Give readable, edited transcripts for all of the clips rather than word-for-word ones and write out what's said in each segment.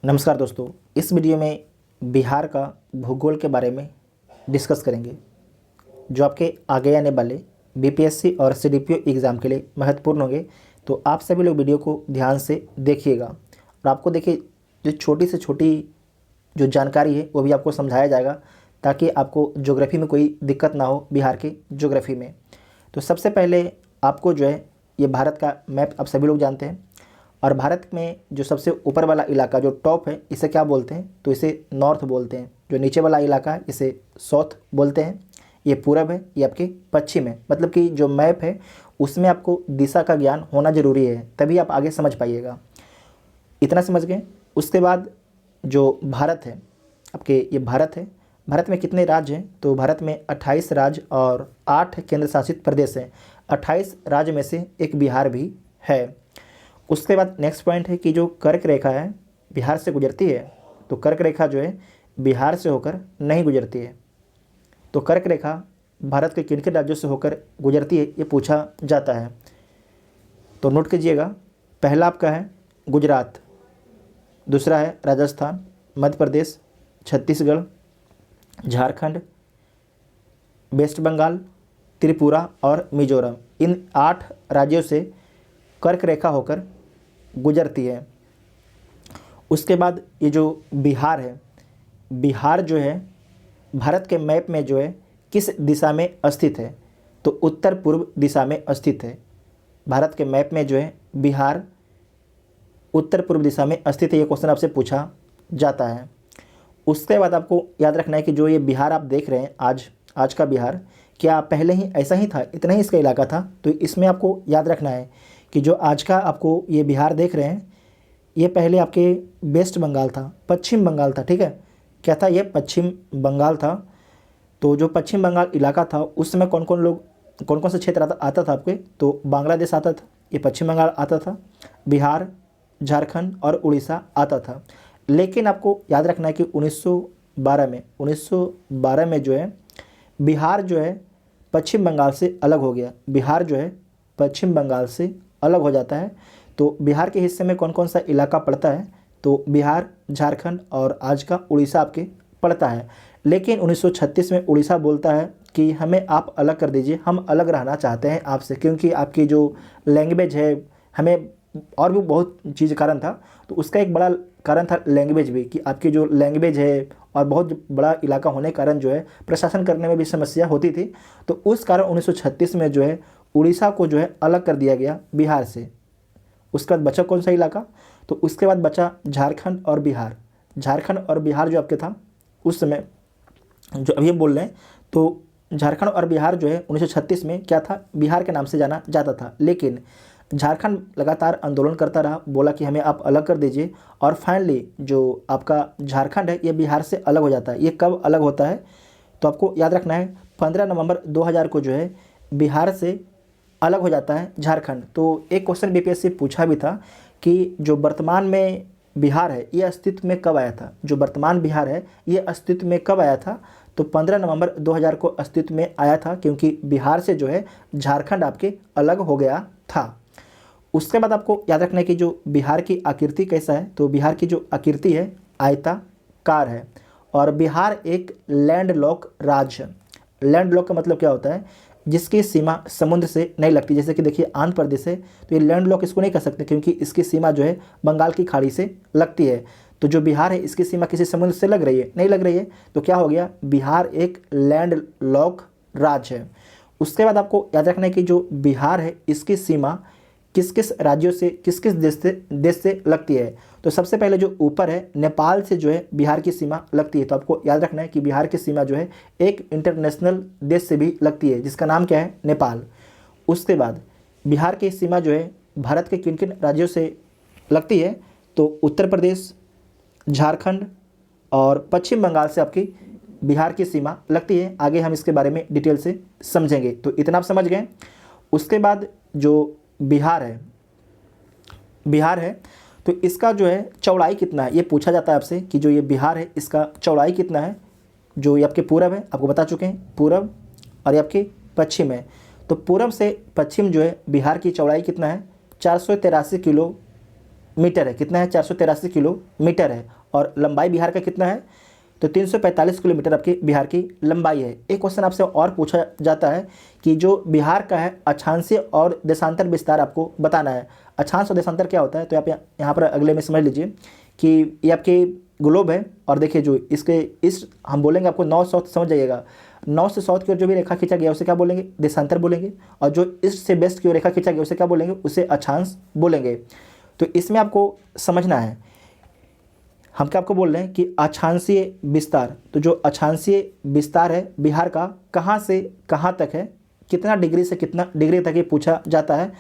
नमस्कार दोस्तों, इस वीडियो में बिहार का भूगोल के बारे में डिस्कस करेंगे जो आपके आगे आने वाले बीपीएससी और सीडीपीओ एग्ज़ाम के लिए महत्वपूर्ण होंगे। तो आप सभी लोग वीडियो को ध्यान से देखिएगा और आपको देखिए जो छोटी से छोटी जो जानकारी है वो भी आपको समझाया जाएगा ताकि आपको ज्योग्राफी में कोई दिक्कत ना हो। बिहार के ज्योग्राफी में तो सबसे पहले आपको जो है ये भारत का मैप आप सभी लोग जानते हैं और भारत में जो सबसे ऊपर वाला इलाका जो टॉप है इसे क्या बोलते हैं, तो इसे नॉर्थ बोलते हैं। जो नीचे वाला इलाका है इसे साउथ बोलते हैं। ये पूरब है, ये आपके पश्चिम है। मतलब कि जो मैप है उसमें आपको दिशा का ज्ञान होना ज़रूरी है, तभी आप आगे समझ पाइएगा। इतना समझ गए। उसके बाद जो भारत है आपके, ये भारत है। भारत में कितने राज्य हैं, तो भारत में 28 राज्य और 8 केंद्र शासित प्रदेश हैं। 28 राज्य में से एक बिहार भी है। उसके बाद नेक्स्ट पॉइंट है कि जो कर्क रेखा है बिहार से गुजरती है, तो कर्क रेखा जो है बिहार से होकर नहीं गुजरती है। तो कर्क रेखा भारत के किन किन राज्यों से होकर गुजरती है ये पूछा जाता है, तो नोट कीजिएगा। पहला आपका है गुजरात, दूसरा है राजस्थान, मध्य प्रदेश, छत्तीसगढ़, झारखंड, वेस्ट बंगाल, त्रिपुरा और मिजोरम। इन 8 राज्यों से कर्क रेखा होकर गुजरती है। उसके बाद ये जो बिहार है, बिहार जो है भारत के मैप में जो है किस दिशा में स्थित है, तो उत्तर पूर्व दिशा में स्थित है। भारत के मैप में जो है बिहार उत्तर पूर्व दिशा में स्थित है। ये क्वेश्चन आपसे पूछा जाता है। उसके बाद आपको याद रखना है कि जो ये बिहार आप देख रहे हैं आज का बिहार, क्या पहले ही ऐसा ही था, इतना ही इसका इलाका था? तो इसमें आपको याद रखना है कि जो आज का आपको ये बिहार देख रहे हैं ये पहले आपके वेस्ट बंगाल था, पश्चिम बंगाल था। ठीक है, क्या था? ये पश्चिम बंगाल था। तो जो पश्चिम बंगाल इलाका था उसमें कौन कौन से क्षेत्र आता था आपके, तो बांग्लादेश आता था, ये पश्चिम बंगाल आता था, बिहार, झारखंड और उड़ीसा आता था। लेकिन आपको याद रखना है कि 1912 में जो है बिहार जो है पश्चिम बंगाल से अलग हो गया। बिहार जो है पश्चिम बंगाल से अलग हो जाता है। तो बिहार के हिस्से में कौन कौन सा इलाका पड़ता है, तो बिहार, झारखंड और आज का उड़ीसा आपके पड़ता है। लेकिन 1936 में उड़ीसा बोलता है कि हमें आप अलग कर दीजिए, हम अलग रहना चाहते हैं आपसे, क्योंकि आपकी जो लैंग्वेज है, हमें और भी बहुत चीज़ कारण था। तो उसका एक बड़ा कारण था लैंग्वेज भी, कि आपकी जो लैंग्वेज है और बहुत बड़ा इलाका होने के कारण जो है प्रशासन करने में भी समस्या होती थी। तो उस कारण 1936 में जो है उड़ीसा को जो है अलग कर दिया गया बिहार से। उसके बाद बचा कौन सा इलाका, तो उसके बाद बचा झारखंड और बिहार। झारखंड और बिहार जो आपके था उस समय, जो अभी हम बोल रहे हैं, तो झारखंड और बिहार जो है 1936 में क्या था, बिहार के नाम से जाना जाता था। लेकिन झारखंड लगातार आंदोलन करता रहा, बोला कि हमें आप अलग कर दीजिए, और फाइनली जो आपका झारखंड है ये बिहार से अलग हो जाता है। ये कब अलग होता है, तो आपको याद रखना है 15 नवंबर 2000 को जो है बिहार से अलग हो जाता है झारखंड। तो एक क्वेश्चन बीपीएससी पूछा भी था कि जो वर्तमान में बिहार है ये अस्तित्व में कब आया था, जो वर्तमान बिहार है ये अस्तित्व में कब आया था, तो 15 नवंबर 2000 को अस्तित्व में आया था, क्योंकि बिहार से जो है झारखंड आपके अलग हो गया था। उसके बाद आपको याद रखना है कि जो बिहार की आकृति कैसा है, तो बिहार की जो आकृति है आयताकार है, और बिहार एक लैंडलॉक राज्य है। लैंडलॉक का मतलब क्या होता है, जिसकी सीमा समुद्र से नहीं लगती। जैसे कि देखिए आंध्र प्रदेश है, तो ये लैंडलॉक इसको नहीं कह सकते, क्योंकि इसकी सीमा जो है बंगाल की खाड़ी से लगती है। तो जो बिहार है इसकी सीमा किसी समुद्र से लग रही है, नहीं लग रही है, तो क्या हो गया, बिहार एक लैंडलॉक राज्य है। उसके बाद आपको याद रखना है कि जो बिहार है इसकी सीमा किस किस राज्यों से, किस किस देश से लगती है। तो सबसे पहले जो ऊपर है नेपाल से जो है बिहार की सीमा लगती है। तो आपको याद रखना है कि बिहार की सीमा जो है एक इंटरनेशनल देश से भी लगती है, जिसका नाम क्या है, नेपाल। उसके बाद बिहार की सीमा जो है भारत के किन किन राज्यों से लगती है, तो उत्तर प्रदेश, झारखंड और पश्चिम बंगाल से आपकी बिहार की सीमा लगती है। आगे हम इसके बारे में डिटेल से समझेंगे। तो इतना आप समझ गए। उसके बाद जो बिहार है तो इसका जो है चौड़ाई कितना है, ये पूछा जाता है आपसे कि जो ये बिहार है इसका चौड़ाई कितना है। जो ये आपके पूरब है, आपको बता चुके हैं पूरब, और ये आपके पश्चिम है। तो पूरब से पश्चिम जो है बिहार की चौड़ाई कितना है, 483 मीटर है। कितना है? 483 किलोमीटर है। और लंबाई बिहार का कितना है? तो 345 किलोमीटर आपकी बिहार की लंबाई है। एक क्वेश्चन आपसे और पूछा जाता है कि जो बिहार का है अक्षांशीय और देशांतर विस्तार आपको बताना है। अक्षांश और देशांतर क्या होता है? तो आप यहाँ पर अगले में समझ लीजिए कि ये आपके ग्लोब है, और देखिए जो इसके इस हम बोलेंगे आपको नॉर्थ साउथ, समझ जाइएगा। नॉर्थ से साउथ की ओर जो भी रेखा खींचा गया उसे क्या बोलेंगे? देशांतर बोलेंगे। और जो ईस्ट से वेस्ट की ओर रेखा खींचा गया उसे क्या बोलेंगे? उसे अक्षांश बोलेंगे। तो इसमें आपको समझना है, हम क्या आपको बोल रहे हैं कि अक्षांशीय विस्तार। तो जो अक्षांशीय विस्तार है बिहार का, कहाँ से कहाँ तक है, कितना डिग्री से कितना डिग्री तक ये पूछा जाता है।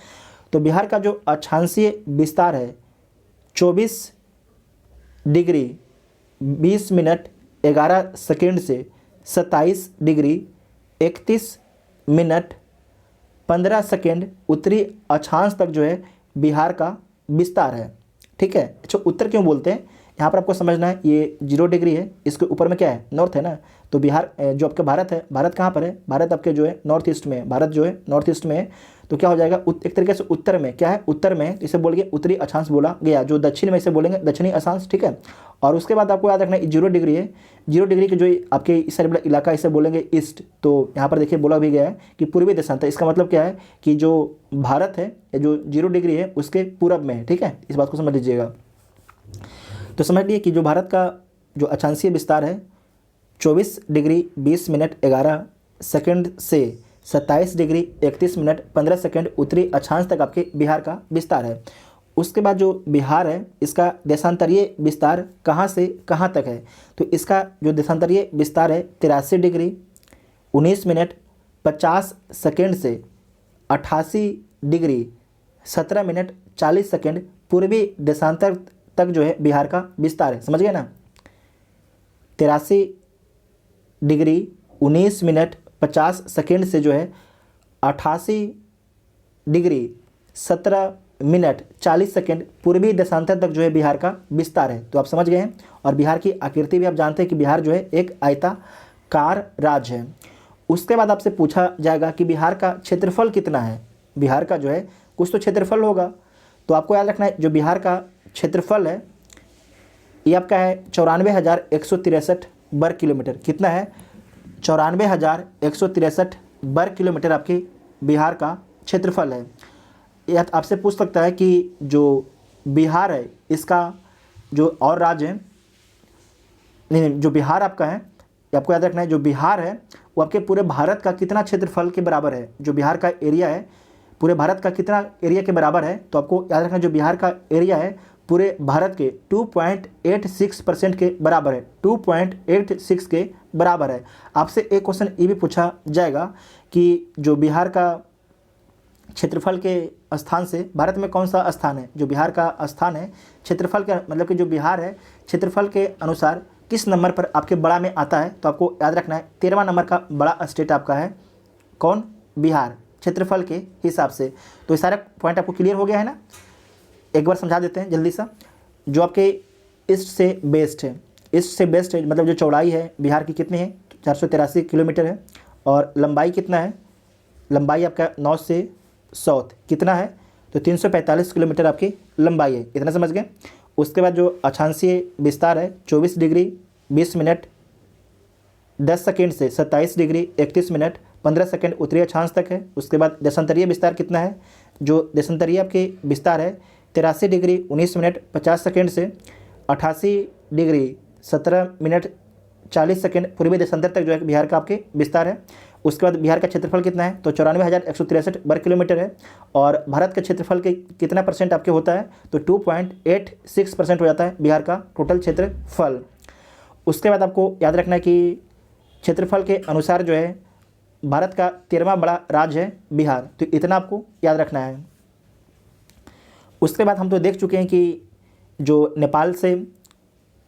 तो बिहार का जो अक्षांशीय विस्तार है 24 डिग्री 20 मिनट 11 सेकेंड से 27 डिग्री 31 मिनट 15 सेकेंड उत्तरी अक्षांश तक जो है बिहार का विस्तार है। ठीक है। अच्छा, उत्तर क्यों बोलते हैं यहाँ पर आपको समझना है। ये 0 डिग्री है, इसके ऊपर में क्या है? नॉर्थ है ना। तो बिहार जो आपका भारत है, भारत कहाँ पर है? भारत आपके जो है नॉर्थ ईस्ट में है। भारत जो है नॉर्थ ईस्ट में है। तो क्या हो जाएगा? एक तरीके से उत्तर में क्या है? उत्तर में इसे बोलेंगे उत्तरी अक्षांश बोला गया। जो दक्षिण में इसे बोलेंगे दक्षिणी अक्षांश। ठीक है। और उसके बाद आपको याद रखना है 0 डिग्री है। 0 डिग्री के जो आपके इस साइड वाला इलाका इसे बोलेंगे ईस्ट। तो यहाँ पर देखिए बोला भी गया है कि पूर्वी देशांतर। इसका मतलब क्या है कि जो भारत है जो 0 डिग्री है उसके पूरब में है। ठीक है, इस बात को समझ लीजिएगा। तो समझ लिए कि जो भारत का जो अक्षांशीय विस्तार है 24 डिग्री 20 मिनट 11 सेकंड से 27 डिग्री 31 मिनट 15 सेकंड उत्तरी अक्षांश तक आपके बिहार का विस्तार है। उसके बाद जो बिहार है इसका देशांतरीय विस्तार कहाँ से कहाँ तक है? तो इसका जो देशांतरीय विस्तार है 83 डिग्री 19 मिनट 50 सेकंड से 88 डिग्री 17 मिनट 40 सेकंड पूर्वी देशांतर तक जो है बिहार का विस्तार है। समझ गए ना। 83 डिग्री 19 मिनट 50 सेकंड से जो है 88 डिग्री 17 मिनट 40 सेकंड पूर्वी देशांतर तक जो है बिहार का विस्तार है। तो आप समझ गए हैं। और बिहार की आकृति भी आप जानते हैं कि बिहार जो है एक आयताकार राज्य है। उसके बाद आपसे पूछा जाएगा कि बिहार का क्षेत्रफल कितना है। बिहार का जो है कुछ तो क्षेत्रफल होगा। तो आपको याद रखना है जो बिहार का क्षेत्रफल है ये आपका है 94,163 वर्ग किलोमीटर। कितना है? 94,163 वर्ग किलोमीटर आपके बिहार का क्षेत्रफल है। यह आपसे पूछ सकता है कि जो बिहार है इसका जो और राज्य है, नहीं, जो बिहार आपका है ये आपको याद रखना है जो बिहार है वो आपके पूरे भारत का कितना क्षेत्रफल के बराबर है। जो बिहार का एरिया है पूरे भारत का कितना एरिया के बराबर है? तो आपको याद रखना जो बिहार का एरिया है पूरे भारत के 2.86% के बराबर है। 2.86 के बराबर है। आपसे एक क्वेश्चन ये भी पूछा जाएगा कि जो बिहार का क्षेत्रफल के स्थान से भारत में कौन सा स्थान है? जो बिहार का स्थान है क्षेत्रफल का मतलब कि जो बिहार है क्षेत्रफल के अनुसार किस नंबर पर आपके बड़ा में आता है? तो आपको याद रखना है 13वां नंबर का बड़ा स्टेट आपका है कौन? बिहार, क्षेत्रफल के हिसाब से। तो ये सारा पॉइंट आपको क्लियर हो गया है ना। एक बार समझा देते हैं जल्दी सा। जो आपके ईस्ट से वेस्ट है, ईस्ट से वेस्ट है मतलब जो चौड़ाई है बिहार की कितनी है? 483 किलोमीटर है। और लंबाई कितना है? लंबाई आपका नॉर्थ से साउथ कितना है? तो 345 किलोमीटर आपकी लंबाई है। इतना समझ गए। उसके बाद जो अक्षांशीय विस्तार है 24 डिग्री 20 मिनट 10 सेकेंड से 27 डिग्री 31 मिनट 15 सेकेंड उत्तरी अक्षांश तक है। उसके बाद देशांतरीय विस्तार कितना है? जो देशांतरीय आपके विस्तार है 83 डिग्री 19 मिनट 50 सेकेंड से 88 डिग्री 17 मिनट 40 सेकेंड पूर्वी देशांतर तक जो है बिहार का आपके विस्तार है। उसके बाद बिहार का क्षेत्रफल कितना है? तो 94,163 वर्ग किलोमीटर है। और भारत के क्षेत्रफल के कितना परसेंट आपके होता है? तो 2.86% हो जाता है बिहार का टोटल क्षेत्रफल। उसके बाद आपको याद रखना है कि क्षेत्रफल के अनुसार जो है भारत का 13वां बड़ा राज्य है बिहार। तो इतना आपको याद रखना है। उसके बाद हम तो देख चुके हैं कि जो नेपाल से,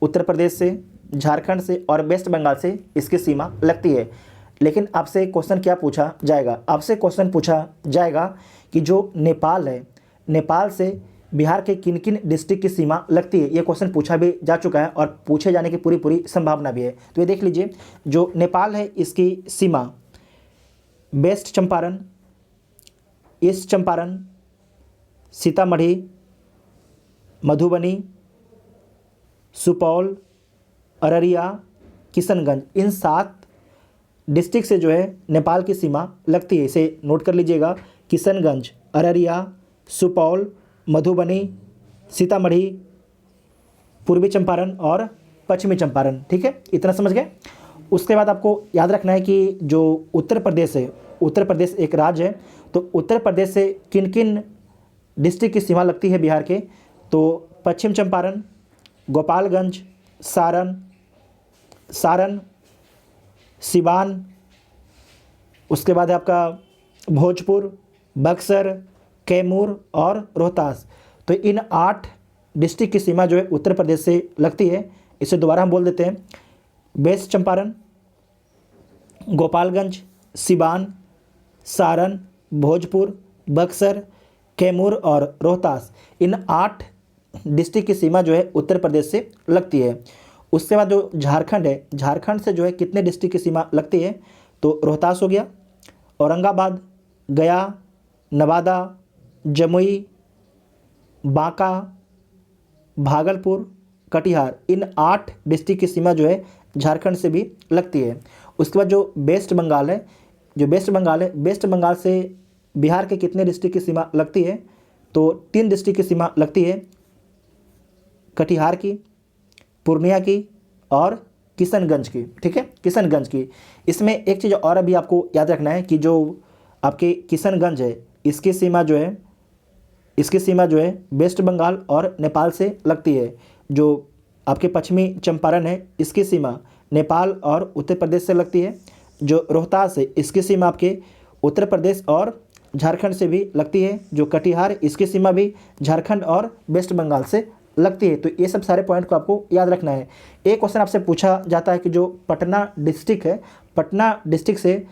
उत्तर प्रदेश से, झारखंड से और वेस्ट बंगाल से इसकी सीमा लगती है। लेकिन आपसे क्वेश्चन क्या पूछा जाएगा? आपसे क्वेश्चन पूछा जाएगा कि जो नेपाल है, नेपाल से बिहार के किन किन डिस्ट्रिक्ट की सीमा लगती है। ये क्वेश्चन पूछा भी जा चुका है और पूछे जाने की पूरी पूरी संभावना भी है। तो ये देख लीजिए जो नेपाल है इसकी सीमा वेस्ट चंपारण, ईस्ट चंपारण, सीतामढ़ी, मधुबनी, सुपौल, अररिया, किशनगंज, इन 7 डिस्ट्रिक्ट से जो है नेपाल की सीमा लगती है। इसे नोट कर लीजिएगा, किशनगंज, अररिया, सुपौल, मधुबनी, सीतामढ़ी, पूर्वी चंपारण और पश्चिमी चंपारण। ठीक है, इतना समझ गए। उसके बाद आपको याद रखना है कि जो उत्तर प्रदेश है, उत्तर प्रदेश एक राज्य है, तो उत्तर प्रदेश से किन किन डिस्ट्रिक्ट की सीमा लगती है बिहार के, तो पश्चिम चंपारण, गोपालगंज, सारण, सिवान, उसके बाद है आपका भोजपुर, बक्सर, कैमूर और रोहतास। तो इन 8 डिस्ट्रिक्ट की सीमा जो है उत्तर प्रदेश से लगती है। इसे दोबारा हम बोल देते हैं, वेस्ट चंपारण, गोपालगंज, सिवान, सारण, भोजपुर, बक्सर, कैमूर और रोहतास, इन 8 डिस्ट्रिक्ट की सीमा जो है उत्तर प्रदेश से लगती है। उसके बाद जो झारखंड है, झारखंड से जो है कितने डिस्ट्रिक्ट की सीमा लगती है, तो रोहतास हो गया, औरंगाबाद, गया, नवादा, जमुई, बांका, भागलपुर, कटिहार, इन 8 डिस्ट्रिक्ट की सीमा जो है झारखंड से भी लगती है। उसके बाद जो वेस्ट बंगाल है, वेस्ट बंगाल से बिहार के कितने डिस्ट्रिक्ट की सीमा लगती है, तो 3 डिस्ट्रिक्ट की सीमा लगती है, कटिहार की, पूर्णिया की और किशनगंज की। ठीक है, किशनगंज की। इसमें एक चीज़ और अभी आपको याद रखना है कि जो आपके किशनगंज है, इसकी सीमा जो है वेस्ट बंगाल और नेपाल से लगती है। जो आपके पश्चिमी चंपारण है, इसकी सीमा नेपाल और उत्तर प्रदेश से लगती है। जो रोहतास है, इसकी सीमा आपके उत्तर प्रदेश और झारखंड से भी लगती है। जो कटिहार, इसकी सीमा भी झारखंड और वेस्ट बंगाल से लगती है। तो ये सब सारे पॉइंट को आपको याद रखना है। एक क्वेश्चन आपसे पूछा जाता है कि जो पटना डिस्ट्रिक्ट है, पटना डिस्ट्रिक्ट से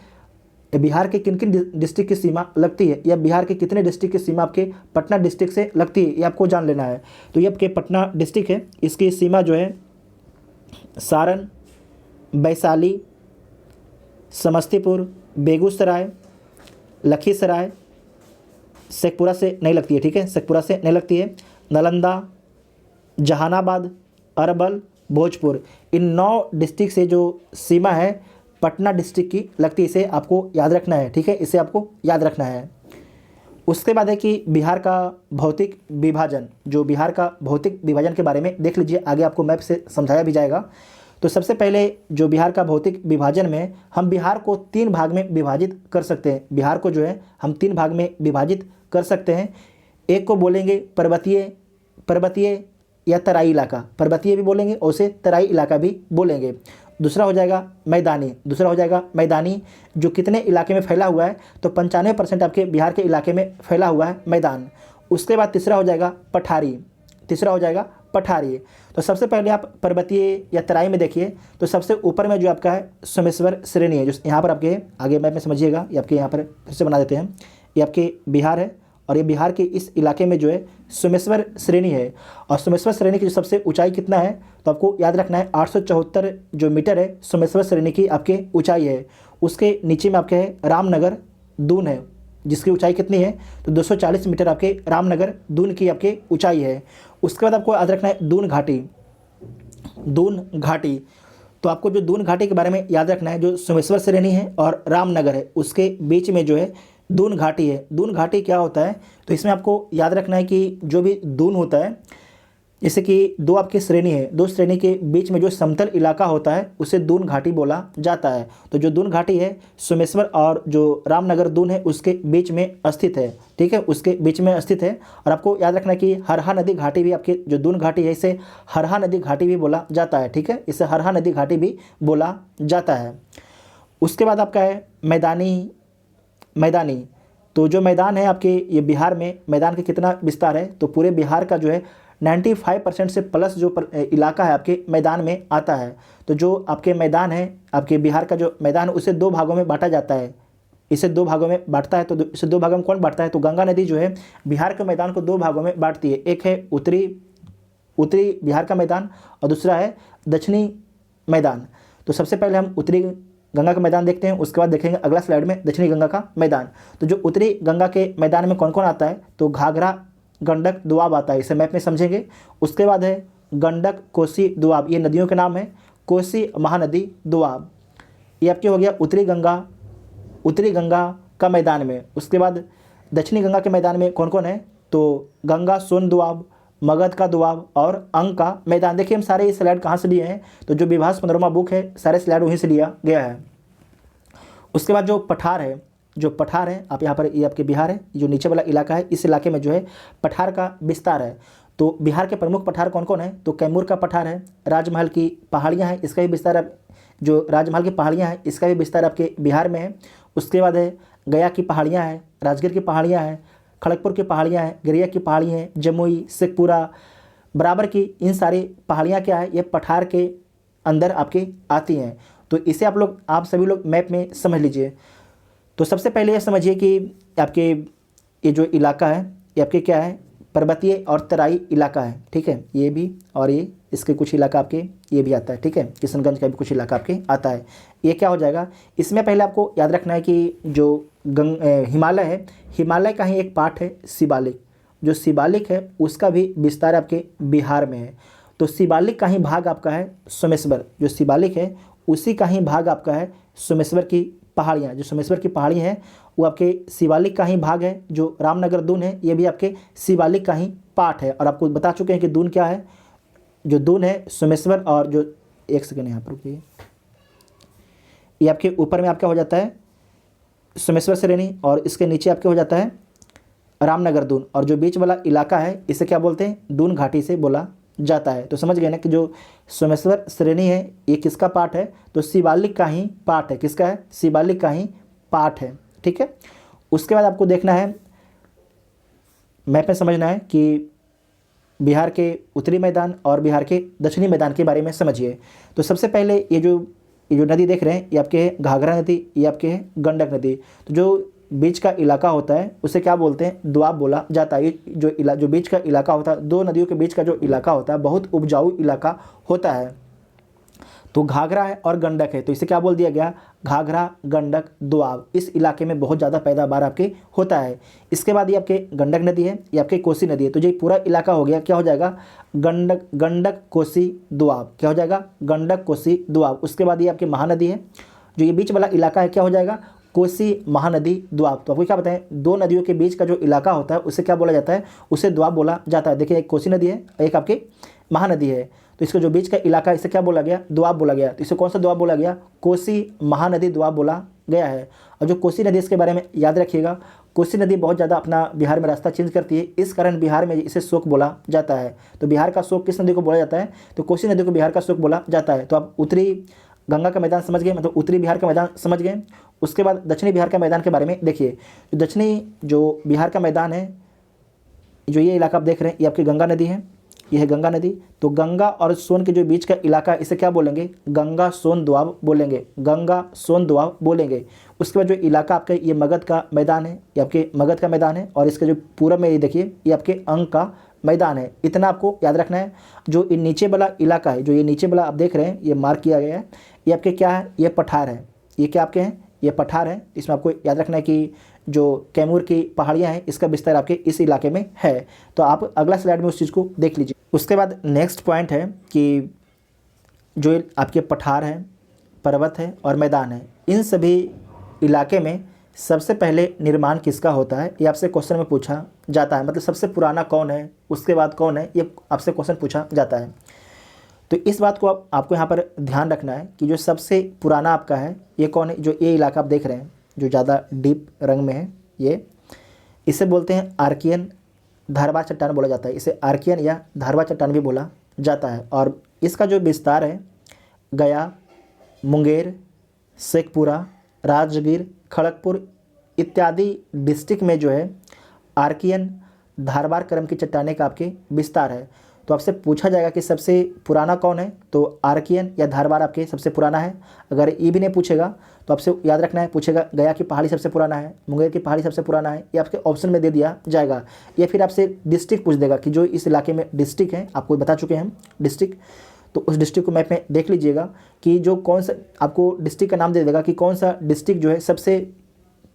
बिहार के किन किन डिस्ट्रिक्ट की सीमा लगती है, या बिहार के कितने डिस्ट्रिक्ट की सीमा आपके पटना डिस्ट्रिक्ट से लगती है, ये आपको जान लेना है। तो ये आपके पटना डिस्ट्रिक्ट है, इसकी सीमा जो है सारण, वैशाली, समस्तीपुर, बेगूसराय, लखीसराय, शेखपुरा से नहीं लगती है। ठीक है, शेखपुरा से नहीं लगती है, नालंदा, जहानाबाद, अरवल, भोजपुर, इन 9 डिस्ट्रिक्ट से जो सीमा है पटना डिस्ट्रिक्ट की लगती है। इसे आपको याद रखना है। ठीक है, इसे आपको याद रखना है। उसके बाद है कि बिहार का भौतिक विभाजन, जो बिहार का भौतिक विभाजन के बारे में देख लीजिए, आगे आपको मैप से समझाया भी जाएगा। तो सबसे पहले जो बिहार का भौतिक विभाजन में हम बिहार को 3 भाग में विभाजित कर सकते हैं। बिहार को जो है हम 3 भाग में विभाजित कर सकते हैं। एक को बोलेंगे पर्वतीय या तराई इलाका, पर्वतीय भी बोलेंगे और उसे तराई इलाका भी बोलेंगे। दूसरा हो जाएगा मैदानी, जो कितने इलाके में फैला हुआ है, तो 95% आपके बिहार के इलाके में फैला हुआ है मैदान। उसके बाद तीसरा हो जाएगा पठारी। तो सबसे पहले आप पर्वतीय या तराई में देखिए, तो सबसे ऊपर में जो आपका है सोमेश्वर श्रेणी है, जो यहाँ पर आपके आगे मैप में समझिएगा, ये आपके यहाँ पर फिर से बना देते हैं, ये आपके बिहार है और ये बिहार के इस इलाके में जो है सोमेश्वर श्रेणी है। और सोमेश्वर श्रेणी की जो सबसे ऊंचाई कितना है, तो आपको याद रखना है 874 जो मीटर है सोमेश्वर श्रेणी की आपके ऊंचाई है। उसके नीचे में आपके है रामनगर दून है, जिसकी ऊंचाई कितनी है, तो 240 मीटर आपके रामनगर दून की आपके ऊंचाई है। उसके बाद आपको याद रखना है दून घाटी। तो आपको जो दून घाटी के बारे में याद रखना है, जो सोमेश्वर श्रेणी है और रामनगर है, उसके बीच में जो है दून घाटी है। दून घाटी क्या होता है, तो इसमें आपको याद रखना है कि जो भी दून होता है, जैसे कि 2 आपकी श्रेणी है, 2 श्रेणी के बीच में जो समतल इलाका होता है उसे दून घाटी बोला जाता है। तो जो दून घाटी है सोमेश्वर और जो रामनगर दून है उसके बीच में स्थित है। ठीक है, उसके बीच में स्थित है। और आपको याद रखना है कि हरहा नदी घाटी भी आपके जो दून घाटी है, इसे हरहा नदी घाटी भी बोला जाता है। ठीक है, इसे हरहा नदी घाटी भी बोला जाता है। उसके बाद आपका है मैदानी। तो जो मैदान है आपके ये बिहार में, मैदान का कितना विस्तार है, तो पूरे बिहार का जो है 95% से प्लस जो इलाका है आपके मैदान में आता है। तो जो आपके मैदान है, आपके बिहार का जो मैदान है, उसे 2 भागों में बांटा जाता है। इसे 2 भागों में बांटता है। तो इसे 2 भागों में कौन बांटता है, तो गंगा नदी जो है बिहार के मैदान को 2 भागों में बांटती है। एक है उत्तरी बिहार का मैदान और दूसरा है दक्षिणी मैदान। तो सबसे पहले हम उत्तरी गंगा का मैदान देखते हैं, उसके बाद देखेंगे अगला स्लाइड में दक्षिणी गंगा का मैदान। तो जो उत्तरी गंगा के मैदान में कौन कौन आता है, तो घाघरा गंडक दोआब आता है, इसे मैप में समझेंगे। उसके बाद है गंडक कोसी दोआब, ये नदियों के नाम है। कोसी महानदी दोआब, ये आपके हो गया उत्तरी गंगा का मैदान में। उसके बाद दक्षिणी गंगा के मैदान में कौन कौन है, तो गंगा सोन दोआब, मगध का दोआब और अंग का मैदान। देखिए हम सारे ये स्लाइड कहाँ से लिए हैं, तो जो विभास 15वां बुक है सारे स्लाइड वहीं से लिया गया है। उसके बाद जो पठार है आप यहाँ पर, ये आपके बिहार है, जो नीचे वाला इलाका है, इस इलाके में जो है पठार का विस्तार है। तो बिहार के प्रमुख पठार कौन कौन है, तो कैमूर का पठार है, राजमहल की पहाड़ियाँ हैं, इसका भी विस्तार जो राजमहल की पहाड़ियाँ हैं इसका भी विस्तार आपके बिहार में है। उसके बाद है गया की पहाड़ियाँ हैं, राजगीर की पहाड़ियाँ हैं, खड़गपुर की पहाड़ियाँ हैं, गिरिया की पहाड़ी हैं, जमुई, शेखपुरा बराबर की, इन सारी पहाड़ियाँ क्या है, ये पठार के अंदर आपके आती हैं। तो इसे आप सभी लोग मैप में समझ लीजिए। तो सबसे पहले ये समझिए कि आपके ये जो इलाका है ये आपके क्या है, पर्वतीय और तराई इलाका है, ठीक है, ये भी, और ये इसके कुछ इलाका आपके ये भी आता है, ठीक है, किशनगंज का भी कुछ इलाका आपके आता है। ये क्या हो जाएगा, इसमें पहले आपको याद रखना है कि जो हिमालय है, हिमालय का ही एक पार्ट है शिवालिक, जो शिवालिक है उसका भी विस्तार आपके बिहार में है। तो शिवालिक का ही भाग आपका है सोमेश्वर, जो शिवालिक है उसी का ही भाग आपका है सोमेश्वर की पहाड़ियाँ, जो सोमेश्वर की पहाड़ियाँ हैं वो आपके शिवालिक का ही भाग है। जो रामनगर दून है ये भी आपके शिवालिक का ही पार्ट है। और आपको बता चुके हैं कि दून क्या है, जो दून है सोमेश्वर, और जो एक सेकेंड यहाँ पर रुकिए, ये आपके ऊपर में आपका हो जाता है सोमेश्वर श्रेणी, और इसके नीचे आपके हो जाता है रामनगर दून, और जो बीच वाला इलाका है इसे क्या बोलते हैं, दून घाटी से बोला जाता है। तो समझ गए ना कि जो सोमेश्वर श्रेणी है ये किसका पार्ट है, तो शिवालिक का ही पार्ट है। किसका है, शिवालिक का ही पार्ट है, ठीक है। उसके बाद आपको देखना है, मैप में समझना है कि बिहार के उत्तरी मैदान और बिहार के दक्षिणी मैदान के बारे में समझिए। तो सबसे पहले ये जो नदी देख रहे हैं ये आपके है घाघरा नदी, ये आपके है गंडक नदी। तो जो बीच का इलाका होता है उसे क्या बोलते हैं, दोआब बोला जाता है। ये जो बीच का इलाका होता है, दो नदियों के बीच का जो इलाका होता है बहुत उपजाऊ इलाका होता है। तो घाघरा है और गंडक है, तो इसे क्या बोल दिया गया, घाघरा गंडक दोआब। इस इलाके में बहुत ज़्यादा पैदावार आपके होता है। इसके बाद ये आपके गंडक नदी है, ये आपके कोसी नदी है। तो ये पूरा इलाका हो गया, क्या हो जाएगा, गंडक कोसी दोआब, क्या हो जाएगा, गंडक कोसी दोआब। उसके बाद ये आपकी महानदी है, जो ये बीच वाला इलाका है क्या हो जाएगा, कोसी महानदी दोआब। तो आपको क्या बताएं, दो नदियों के बीच का जो इलाका होता है उसे क्या बोला जाता है, उसे दोआब बोला जाता है। देखिए एक कोसी नदी है, एक आपकी महानदी है, तो इसका जो बीच का इलाका इसे क्या बोला गया, दोआब बोला गया। तो इसे कौन सा दोआब बोला गया, कोसी महानदी दोआब बोला गया है। और जो कोसी नदी, इसके बारे में याद रखिएगा, कोसी नदी बहुत ज़्यादा अपना बिहार में रास्ता चेंज करती है, इस कारण बिहार में इसे शोक बोला जाता है। तो बिहार का शोक किस नदी को बोला जाता है, तो कोसी नदी को बिहार का शोक बोला जाता है। तो आप उत्तरी गंगा का मैदान समझ गए, मतलब उत्तरी बिहार का मैदान समझ गए। उसके बाद दक्षिणी बिहार का मैदान के बारे में देखिए। दक्षिणी जो बिहार का मैदान है, जो ये इलाका आप देख रहे हैं ये आपकी गंगा नदी है, ये है गंगा नदी। तो गंगा और सोन के जो बीच का इलाका इसे क्या बोलेंगे, गंगा सोन दोआब बोलेंगे, गंगा सोन दोआब बोलेंगे। उसके बाद जो इलाका आपका ये मगध का मैदान है, ये आपके मगध का मैदान है, और इसके जो पूरब में ये देखिए ये आपके अंग का मैदान है। इतना आपको याद रखना है। जो ये नीचे वाला इलाका है, जो ये नीचे वाला आप देख रहे हैं ये मार्क किया गया है, ये आपके क्या है, ये पठार है। ये क्या आपके हैं, ये पठार है। इसमें आपको याद रखना है कि जो कैमूर की पहाड़ियाँ हैं इसका विस्तार आपके इस इलाके में है। तो आप अगला स्लाइड में उस चीज़ को देख लीजिए। उसके बाद नेक्स्ट पॉइंट है कि जो आपके पठार हैं, पर्वत है और मैदान है, इन सभी इलाके में सबसे पहले निर्माण किसका होता है, ये आपसे क्वेश्चन में पूछा जाता है। मतलब सबसे पुराना कौन है, उसके बाद कौन है, ये आपसे क्वेश्चन पूछा जाता है। तो इस बात को आपको यहाँ पर ध्यान रखना है कि जो सबसे पुराना आपका है ये कौन है। जो ये इलाका आप देख रहे हैं जो ज़्यादा डीप रंग में है, ये इसे बोलते हैं आर्कियन धारवाड़ चट्टान बोला जाता है। इसे आर्कियन या धारवाड़ चट्टान भी बोला जाता है। और इसका जो विस्तार है गया, मुंगेर, शेखपुरा, राजगीर, खड़गपुर इत्यादि डिस्ट्रिक्ट में जो है आर्कियन धारवाड़ क्रम की चट्टानें का आपके विस्तार है। तो आपसे पूछा जाएगा कि सबसे पुराना कौन है, तो आर्कियन या धारवाड़ आपके सबसे पुराना है। अगर ये भी नहीं पूछेगा तो आपसे याद रखना है, पूछेगा गया की पहाड़ी सबसे पुराना है, मुंगेर की पहाड़ी सबसे पुराना है, ये आपके ऑप्शन में दे दिया जाएगा। या फिर आपसे डिस्ट्रिक्ट पूछ देगा कि जो इस इलाके में डिस्ट्रिक्ट है, आपको बता चुके हैं हम डिस्ट्रिक्ट, तो उस डिस्ट्रिक्ट को मैप में देख लीजिएगा कि जो कौन सा, आपको डिस्ट्रिक्ट का नाम दे देगा कि कौन सा डिस्ट्रिक्ट जो है सबसे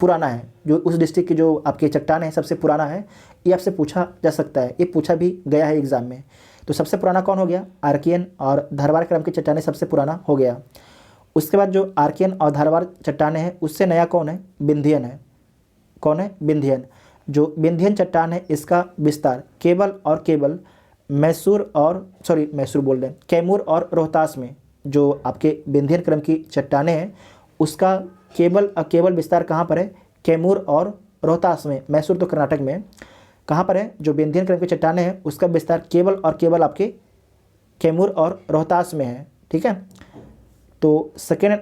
पुराना है, जो उस डिस्ट्रिक्ट की जो आपकी चट्टान है सबसे पुराना है, ये आपसे पूछा जा सकता है, ये पूछा भी गया है एग्जाम में। तो सबसे पुराना कौन हो गया? आर्कियन और धारवाड़ क्रम की चट्टानें सबसे पुराना हो गया। उसके बाद जो आर्कियन और धारवाड़ चट्टानें हैं उससे नया कौन है? विंध्यन है। कौन है? विंध्यन। जो विंध्यन चट्टान है इसका विस्तार केवल कैमूर और रोहतास में, जो आपके विंध्यन क्रम की चट्टानें हैं उसका केवल विस्तार कहाँ पर है? कैमूर और रोहतास में। मैसूर तो कर्नाटक में। कहाँ पर है? जो विंध्यन क्रम की चट्टानें हैं उसका विस्तार केवल आपके कैमूर और रोहतास में है। ठीक है, तो सेकेंड,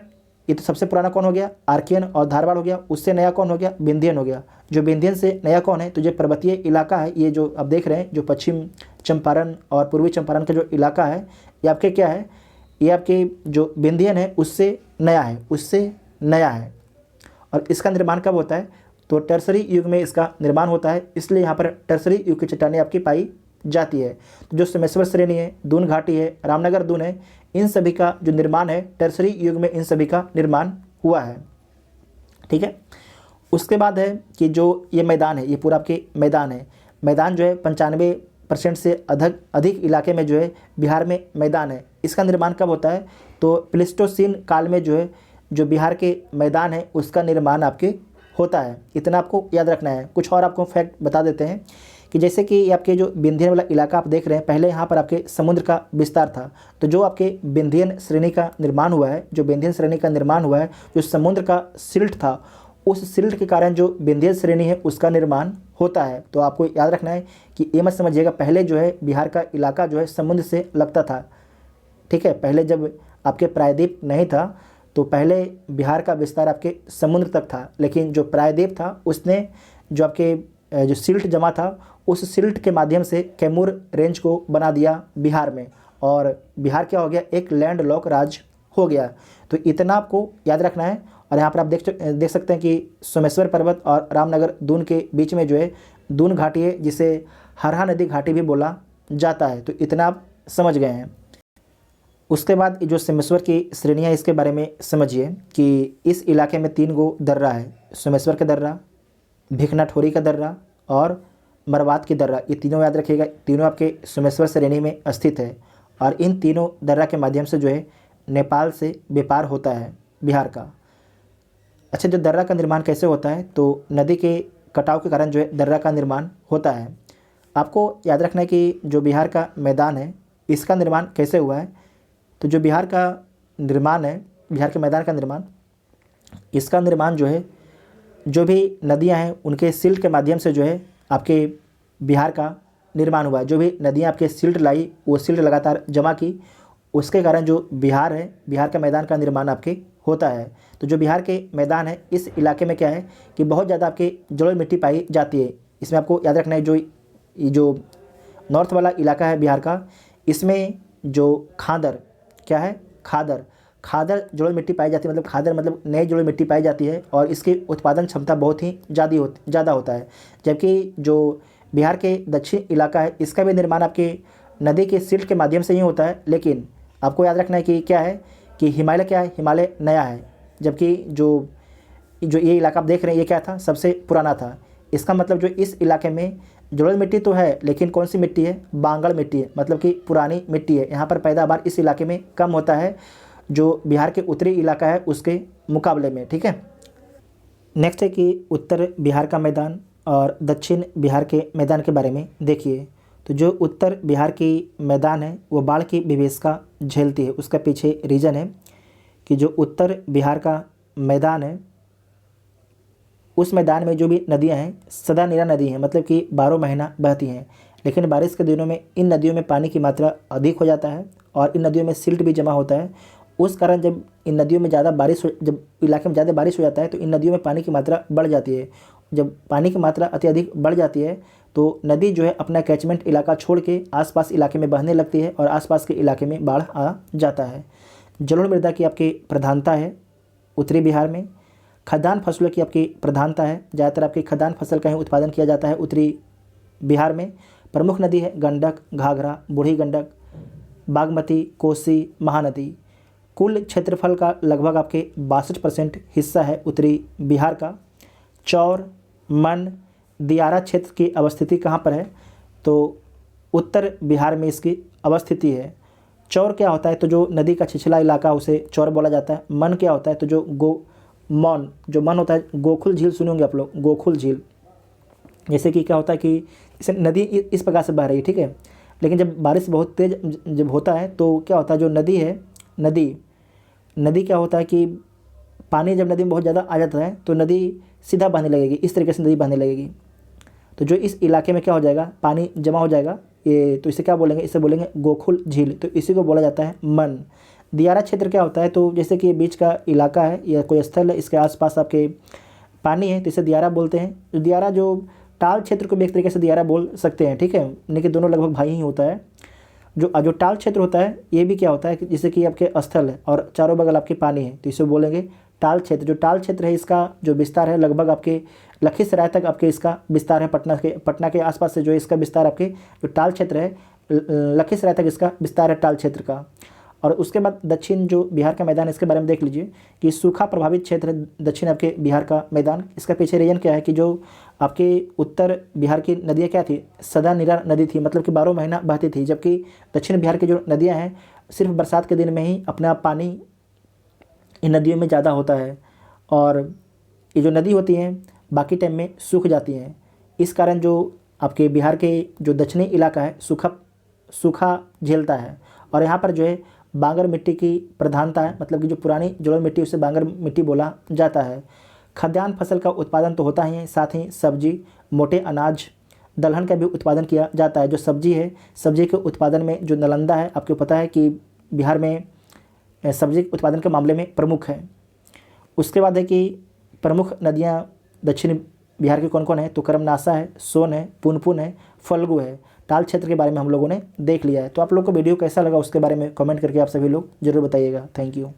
ये तो सबसे पुराना कौन हो गया? आर्कियन और धारवाड़ हो गया। उससे नया कौन हो गया? विंध्यन हो गया। जो विंध्यन से नया कौन है? तो जो पर्वतीय इलाका है, ये जो आप देख रहे हैं, जो पश्चिम चंपारण और पूर्वी चंपारण का जो इलाका है, ये आपके क्या है? ये आपके जो विंध्यन है उससे नया है। और इसका निर्माण कब होता है? तो टर्सरी युग में इसका निर्माण होता है, इसलिए यहाँ पर टर्सरी युग की चट्टानें आपकी पाई जाती है। तो जो सोमेश्वर श्रेणी है, दून घाटी है, रामनगर दून है, इन सभी का जो निर्माण है टर्सरी युग में इन सभी का निर्माण हुआ है। ठीक है, उसके बाद है कि जो ये मैदान है, ये पूरा आपके मैदान जो है 95% से अधिक इलाके में जो है बिहार में मैदान है। इसका निर्माण कब होता है? तो प्लेस्टोसीन काल में जो है जो बिहार के मैदान है उसका निर्माण आपके होता है। इतना आपको याद रखना है। कुछ और आपको फैक्ट बता देते हैं कि जैसे कि ये आपके जो विंध्यन वाला इलाका आप देख रहे हैं, पहले यहाँ पर आपके समुद्र का विस्तार था। तो जो आपके विंध्यन श्रेणी का निर्माण हुआ है, जो समुद्र का सिल्ट था, उस सिल्ट के कारण जो विंध्यन श्रेणी है उसका निर्माण होता है। तो आपको याद रखना है कि ये मत समझिएगा पहले जो है बिहार का इलाका जो है समुद्र से लगता था। ठीक है, पहले जब आपके प्रायद्वीप नहीं था तो पहले बिहार का विस्तार आपके समुद्र तक था, लेकिन जो प्रायद्वीप था उसने जो आपके जो सिल्ट जमा था उस सिल्ट के माध्यम से कैमूर रेंज को बना दिया बिहार में, और बिहार क्या हो गया? एक लैंड लॉक राज्य हो गया। तो इतना आपको याद रखना है। और यहाँ पर आप देख सकते हैं कि सोमेश्वर पर्वत और रामनगर दून के बीच में जो है दून घाटी है, जिसे हरहा नदी घाटी भी बोला जाता है। तो इतना आप समझ गए हैं। उसके बाद जो सोमेश्वर की श्रेणियाँ इसके बारे में समझिए कि इस इलाके में 3 गो दर्रा है। सोमेश्वर का दर्रा, भिखनाठोरी का दर्रा और मरवात की दर्रा। ये तीनों याद रखिएगा, तीनों आपके सोमेश्वर श्रेणी में स्थित है। और इन तीनों दर्रा के माध्यम से जो है नेपाल से व्यापार होता है बिहार का। अच्छा, जो दर्रा का निर्माण कैसे होता है? तो नदी के कटाव के कारण जो है दर्रा का निर्माण होता है। आपको याद रखना है कि जो बिहार का मैदान है इसका निर्माण कैसे हुआ है? तो जो बिहार का निर्माण है, बिहार के मैदान का निर्माण, इसका निर्माण जो है जो भी नदियां हैं उनके सिल्ट के माध्यम से जो है आपके बिहार का निर्माण हुआ है। जो भी नदियां आपके सिल्ट लाई, वो सिल्ट लगातार जमा की, उसके कारण जो बिहार है, बिहार का मैदान का निर्माण आपके होता है। तो जो बिहार के मैदान है इस इलाके में क्या है कि बहुत ज़्यादा आपके जलोढ़ मिट्टी पाई जाती है। इसमें आपको याद रखना है जो नॉर्थ वाला इलाका है बिहार का, इसमें जो खादर क्या है? खादर जलोढ़ मिट्टी पाई जाती है। मतलब खादर मतलब नई जलोढ़ मिट्टी पाई जाती है और इसकी उत्पादन क्षमता बहुत ही ज़्यादा होता है। जबकि जो बिहार के दक्षिण इलाका है इसका भी निर्माण आपके नदी के सिल्ट के माध्यम से ही होता है। लेकिन आपको याद रखना है कि क्या है कि हिमालय क्या है? हिमालय नया है। जबकि जो ये इलाका आप देख रहे हैं ये क्या था? सबसे पुराना था। इसका मतलब जो इस इलाके में जलोढ़ मिट्टी तो है, लेकिन कौन सी मिट्टी है? बांगड़ मिट्टी है, मतलब कि पुरानी मिट्टी है। यहाँ पर पैदावार इस इलाके में कम होता है जो बिहार के उत्तरी इलाका है उसके मुकाबले में। ठीक है, नेक्स्ट है कि उत्तर बिहार का मैदान और दक्षिण बिहार के मैदान के बारे में देखिए। तो जो उत्तर बिहार की मैदान है वो बाढ़ की विभीषिका झेलती है। उसका पीछे रीज़न है कि जो उत्तर बिहार का मैदान है उस मैदान में जो भी नदियां हैं सदा नीरा नदी हैं, मतलब कि 12 महीना बहती हैं। लेकिन बारिश के दिनों में इन नदियों में पानी की मात्रा अधिक हो जाता है और इन नदियों में सिल्ट भी जमा होता है। उस कारण जब इन नदियों में जब इलाके में ज़्यादा बारिश हो जाता है तो इन नदियों में पानी की मात्रा बढ़ जाती है। जब पानी की मात्रा अत्यधिक बढ़ जाती है तो नदी जो है अपना कैचमेंट इलाका छोड़ के आसपास इलाके में बहने लगती है और आसपास के इलाके में बाढ़ आ जाता है। जलोढ़ मृदा की आपकी प्रधानता है उत्तरी बिहार में। खदान फसलों की आपकी प्रधानता है, ज़्यादातर आपकी खदान फसल का ही उत्पादन किया जाता है उत्तरी बिहार में। प्रमुख नदी है गंडक, घाघरा, बूढ़ी गंडक, बागमती, कोसी, महानदी। कुल क्षेत्रफल का लगभग आपके 62% हिस्सा है उत्तरी बिहार का। चौर, मन, दियारा क्षेत्र की अवस्थिति कहाँ पर है? तो उत्तर बिहार में इसकी अवस्थिति है। चौर क्या होता है? तो जो नदी का छिछला इलाका उसे चौर बोला जाता है। मन क्या होता है? तो जो मन होता है, गोकुल झील सुने होंगे आप लोग, गोकुल झील। जैसे कि क्या होता है कि इसे नदी इस प्रकार से बह रही है, ठीक है, लेकिन जब बारिश बहुत तेज जब होता है तो क्या होता है, जो नदी है, नदी क्या होता है कि पानी जब नदी में बहुत ज़्यादा आ जाता है तो नदी सीधा बहने लगेगी, इस तरीके से नदी बहने लगेगी। तो जो इस इलाके में क्या हो जाएगा, पानी जमा हो जाएगा, ये तो इसे क्या बोलेंगे? इसे बोलेंगे गोकुल झील। तो इसी को बोला जाता है मन। दियारा क्षेत्र क्या होता है? तो जैसे कि बीच का इलाका है या कोई स्थल है, इसके आसपास आपके पानी है तो इसे दियारा बोलते हैं। दियारा जो टाल क्षेत्र को भी एक तरीके से दियारा बोल सकते हैं, ठीक है, लेकिन दोनों लगभग भाई ही होता है। जो टाल क्षेत्र होता है ये भी क्या होता है कि जैसे कि आपके स्थल है और चारों बगल आपके पानी है तो इसे बोलेंगे टाल क्षेत्र। जो टाल क्षेत्र है इसका जो विस्तार है लगभग आपके लखीसराय तक आपके इसका विस्तार है। पटना के आसपास से जो इसका विस्तार आपके जो टाल क्षेत्र है लखीसराय तक इसका विस्तार है टाल क्षेत्र का। और उसके बाद दक्षिण जो बिहार का मैदान है इसके बारे में देख लीजिए कि सूखा प्रभावित क्षेत्र है दक्षिण आपके बिहार का मैदान। इसका पीछे रीजन क्या है कि जो आपके उत्तर बिहार की नदियाँ क्या थी, सदा निरा नदी थी, मतलब कि 12 महीना बहती थी, जबकि दक्षिण बिहार की जो नदियाँ हैं सिर्फ बरसात के दिन में ही अपना पानी इन नदियों में ज़्यादा होता है और ये जो नदी होती हैं बाकी टाइम में सूख जाती हैं। इस कारण जो आपके बिहार के जो दक्षिणी इलाका है सूखा झेलता है। और यहाँ पर जो है बांगर मिट्टी की प्रधानता है, मतलब कि जो पुरानी जलोढ़ मिट्टी उसे बांगर मिट्टी बोला जाता है। खाद्यान्न फसल का उत्पादन तो होता ही है, साथ ही सब्जी, मोटे अनाज, दलहन का भी उत्पादन किया जाता है। जो सब्जी है, सब्जी के उत्पादन में जो नालंदा है, आपको पता है कि बिहार में सब्जी उत्पादन के मामले में प्रमुख है। उसके बाद है कि प्रमुख नदियाँ दक्षिण बिहार की कौन कौन है? तो कर्मनाशा है, सोन है, पुनपुन है, फल्गु है। टाल क्षेत्र के बारे में हम लोगों ने देख लिया है। तो आप लोग को वीडियो कैसा लगा उसके बारे में कमेंट करके आप सभी लोग जरूर बताइएगा। Thank you.